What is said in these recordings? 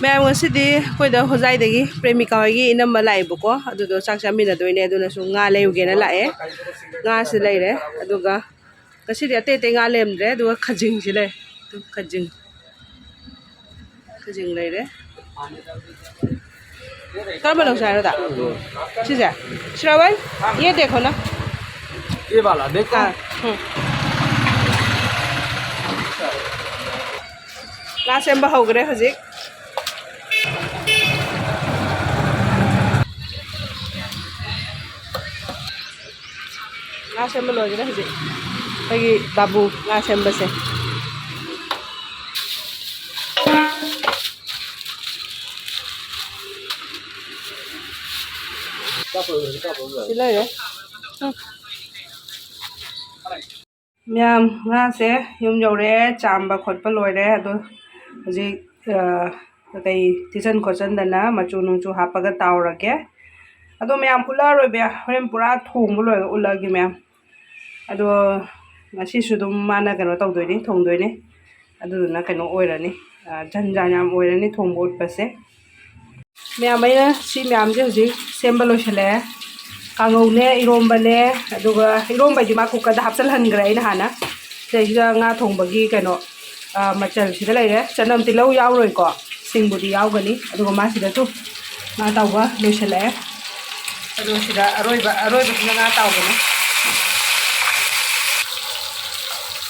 Ma'am ngꯁꯤꯗꯤ ꯑꯩꯈꯣꯏꯗ ꯍꯣꯖꯥꯏꯗꯒꯤ ꯄ꯭ꯔꯦꯃꯤꯀꯥ ꯍꯣꯏꯒꯤ ꯏꯅꯝꯃ ꯂꯥꯛꯑꯦꯕꯀꯣ ꯑꯗꯨꯗꯣ ꯆꯥꯛ ꯆꯥꯃꯤꯟꯅꯗꯣꯏꯅꯦ ꯑꯗꯨꯅꯁꯨ ꯉꯥ ꯂꯩꯔꯨꯒꯦꯅ ꯂꯥꯛꯑꯦ ꯉꯥꯁꯤ ꯂꯩꯔꯦ ꯑꯗꯨꯒ ngꯁꯤꯗꯤ ꯑꯇꯩ ꯑꯇꯩ ꯉꯥ ꯂꯩꯔꯝꯗ꯭ꯔꯦ ꯑꯗꯨꯒ ꯈꯖꯤꯡꯁꯤ ꯂꯩ ꯈꯖꯤꯡ ꯂꯩꯔꯦ कब लौसे आयो दा सिसे श्रवण ये देखो ना ये वाला देखो ला सेंबा होग्रे हजिक ला सेंबा लोगरे हजिक अगी बाबू ला सेंबा से मैम से यूम यौरे चांब खोप लोरे हजी कई तीचन खोचनदना मचू नुचू हापग ताउरगे अदो मैम उलारोबे होरेन पूरा थोंब लोय उलागी मैम अदो ngasisu dum mana kano tawdoini thongdoini aduduna kano oirani janjan yam oirani thongbo utpase ma'am अगर सी मैम से हजी सेंबल लोसले कांगौने इरोंबने अदुगा इरोंबादि मा कुकर हापचल हनग्रे इन हाना सेसिदा nga थोंबगी कनो मचल सिदा लेरे चनम तिलौ यावरोइको सिंगबुदि यावगनी अदुगा मा सिदा तु nga तावबा लोसले अदु सिदा अरोइबा nga तावगनी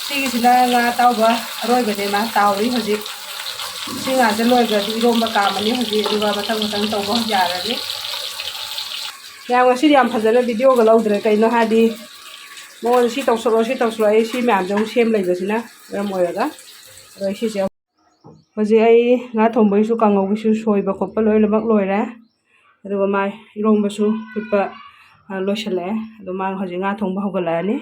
सिगिसिदा nga तावबा अरोइबने मा तावरी हजी सिंगा से लोइगदि इरोंबा कामनी हजी अदुगा मथंग मथंग तौबा यारनी ma'am ngasi yam fajana video ga lawdre kaino hadi mo si tawsoro ai si ma'am जौ same लेबसिना ram oiraga roi si se hoji ai nga thombai su kangau gi su soiba khoppa loi lamak loire aduga mai irongba su putpa loisale adu ma hoji nga thongba hogalani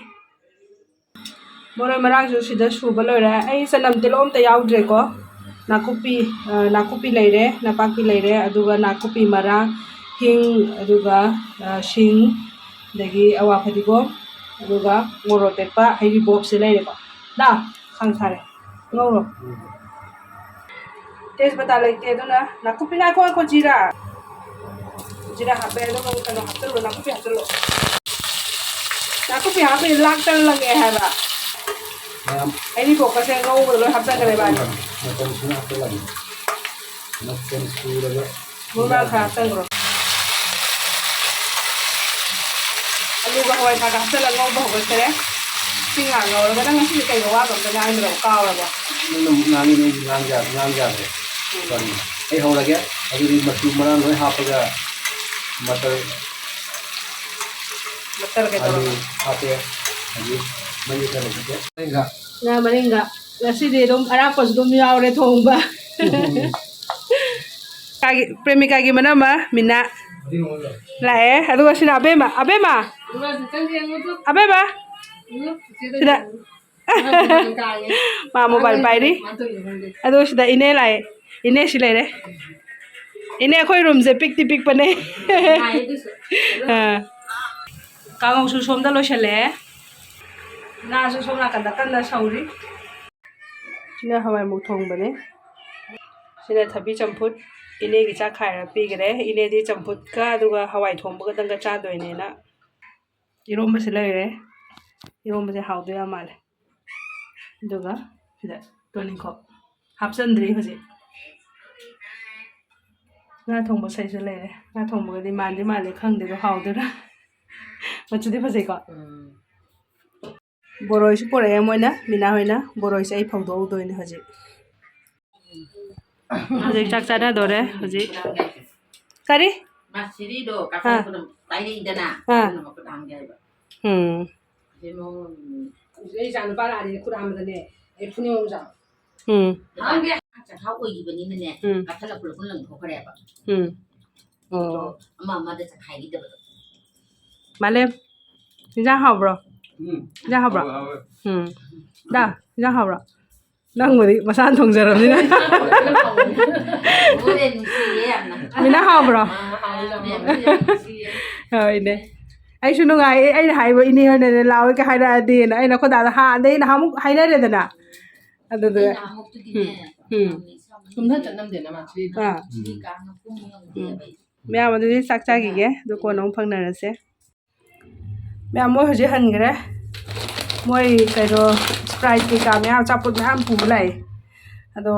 morai marang su sida suba loire ai sanam tilom ta yaudre ko nakupi leire napaki leire aduga nakupi marang hing aduga sing dagi awa phadigo aduga morotepa hairi box se leire ko da khang thare ngoro tes bata leite aduna nakupi na ko jira hape ado ko kano hatlo nakupi hatlo nakupi hape lak tan lange haba hairi box se ngoro lo hapta kare ba Mura kha tangro alu ba hoi tha ka sala ngau ba ho sere singa ngau ga dang si kai wa ba ga ngai ro ka wa ba ngang ja sorry ai ho la ge adi masu mara loi ha pa ga matar ke to ha pe adi mani ka le ga na maringa ngasi de dum ara ko dum yaw re thong ba kagi premika gi mana ma mina lae aduga sina abema sida ma mobile pairi adu sida ine lae ine si laire ine khoi room je pik pane kangau su somda lo shale na su somna kan sauri sina hawai mu thong bane sina thabi champut ine gi cha khaira pigre ine di champut ka aduga hawai thomba ga danga cha doine na iromba se leire iromba se haudo ya male aduga sida toning ko hapchandri hoje nga thomba sai se leire nga thomba ga di male khangde do haudo ra machudi phajai ko boroi su pore moina mina hoina boroi sai phaudo doine hoje Hajik chak chana dore hajik kari masiri do kasar pun tadi dana nama pedang jaya demo ini jangan para hari kurang mana punya orang angge acak kau oi bani nene kasar pun pun lang kau kare apa oh ama ada cak hai gitu malem jangan hau bro jangan hau bro dah jangan hau bro nang mudi masan thong jaram ni na mina hau bro ini ai sunu ngai ai hai bo ini hone law ka hai ra di na ai na ko da ha dei na ham hai ra de na adu ꯆꯨꯝꯅ ꯆꯠꯅꯝꯗꯦꯅ ꯃꯥ ꯁꯤ ꯀꯥꯡꯅ ꯄꯨꯡ ꯉꯝꯗꯦꯕ ꯑꯩ ꯃꯌꯥꯝ ꯑꯗꯨꯗꯤ ꯆꯥꯛ ꯆꯥꯈꯤꯒꯦ ꯑꯗꯨ ꯀꯣꯟꯅ ꯑꯃꯨꯛ ꯐꯪꯅꯔꯁꯦ ꯃꯌꯥꯝ ꯃꯣꯏ ꯍꯧꯖꯤꯛ ꯍꯟꯈ꯭ꯔꯦ ꯃꯣꯏ ꯀꯩꯅꯣ ꯁ꯭ꯄ꯭ꯔꯥꯏꯠ ꯀꯩꯀꯥ ꯃꯌꯥꯝ ꯑꯆꯥꯄꯣꯠ ꯃꯌꯥꯝ ꯄꯨꯕ ꯂꯥꯛꯑꯦ ꯑꯗꯣ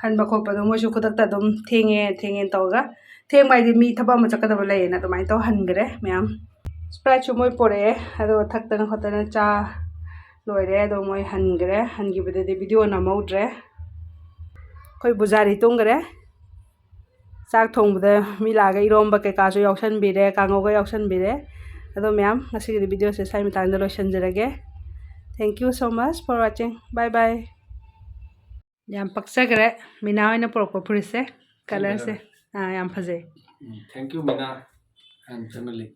ꯍꯟꯕ ꯈꯣꯠꯄꯗꯣ ꯃꯣꯏꯁꯨ ꯈꯨꯗꯛꯇ ꯑꯗꯨꯝ ꯊꯦꯡꯉꯦꯅ ꯇꯧꯔꯒ ꯊꯦꯡꯕ ꯍꯥꯏꯗꯤ ꯃꯤ ꯊꯕꯛ ꯑꯃ ꯆꯠꯀꯗꯕ ꯂꯩꯌꯦꯅ ꯑꯗꯨꯃꯥꯏꯅ ꯇꯧ ꯍꯟꯈ꯭ꯔꯦ ꯃꯌꯥꯝ ꯁ꯭ꯄ꯭ꯔꯥꯏꯠꯁꯨ ꯃꯣꯏ ꯄꯣꯔꯛꯑꯦ ꯑꯗꯨꯒ ꯊꯛꯇꯅ ꯈꯣꯠꯇꯅ ꯆꯥ ꯂꯣꯏꯔꯦ ꯑꯗꯣ ꯃꯣꯏ ꯍꯟꯈ꯭ꯔꯦ ꯍꯟꯈꯤꯕꯗꯗꯤ ꯚꯤꯗꯤꯑꯣ ꯅꯝꯍꯧꯗ꯭ꯔꯦ ꯑꯩꯈꯣꯏ ꯕꯨꯖꯥꯔꯤ ꯇꯨꯝꯈ꯭ꯔꯦ ꯆꯥꯛ ꯊꯣꯡꯕꯗ ꯃꯤ ꯂꯥꯛꯑꯒ ꯏꯔꯣꯝꯕ ꯀꯩꯀꯥꯁꯨ ꯌꯥꯎꯁꯟꯕꯤꯔꯦ ꯀꯥꯡꯉꯧꯒ ꯌꯥꯎꯁꯟꯕꯤꯔꯦ ꯑꯗꯣ ꯃꯌꯥꯝ ꯉꯁꯤꯒꯤꯗꯤ ꯚꯤꯗꯤꯑꯣꯁꯦ ꯁ꯭ꯋꯥꯏ ꯃꯇꯥꯡꯗ ꯂꯣꯏꯁꯤꯟꯖꯔꯒꯦ thank you so much for watching bye bye ꯌꯥꯝ ꯄꯛꯆꯈ꯭ꯔꯦ ꯃꯤꯅꯥ ꯍꯣꯏꯅ ꯄꯨꯔꯛꯄ ꯐꯨꯔꯤꯠꯁꯦ ꯀꯂꯔꯁꯦ ꯌꯥꯝ ꯐꯖꯩ Thank you, Mina and family.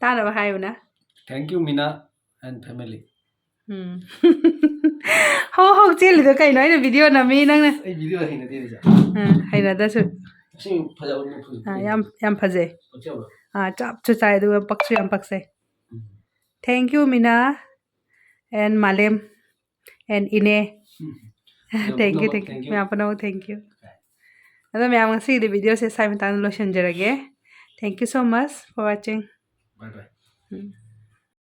ꯇꯥꯅꯕ ꯍꯥꯏꯌꯨꯅ Thank you, Mina and family. ꯍꯧ ꯆꯦꯜꯂꯤꯗꯣ ꯀꯩꯅꯣ ꯑꯩꯅ ꯚꯤꯗꯤꯑꯣ ꯅꯝꯃꯤ ꯅꯪꯅ Hey, video hina de ja. ꯍꯩꯅꯗꯁꯨ Sing phajaba mu phu. ꯌꯥꯝ ꯐꯖꯩ Pachaba. ꯆꯞꯁꯨ ꯆꯥꯏ ꯑꯗꯨꯒ ꯄꯛꯁꯨ ꯌꯥꯝ ꯄꯛꯆꯩ ꯊꯦꯡꯛ ꯌꯨ ꯃꯤꯅꯥ ꯑꯦꯟ ꯃꯥꯂꯦꯝ ꯑꯦꯟ ꯏꯅꯦ ꯊꯦꯡꯛ ꯌꯨ ꯃꯌꯥꯝ ꯄꯨꯝꯅꯃꯛ ꯊꯦꯡꯛ ꯌꯨ ꯑꯗꯣ ꯃꯌꯥꯝ ꯉꯁꯤꯒꯤꯗꯤ ꯚꯤꯗꯤꯑꯣꯁꯦ ꯁ꯭ꯋꯥꯏ ꯃꯇꯥꯡꯗ ꯂꯣꯏꯁꯤꯟꯖꯔꯒꯦ thank you so much for watching Bye bye.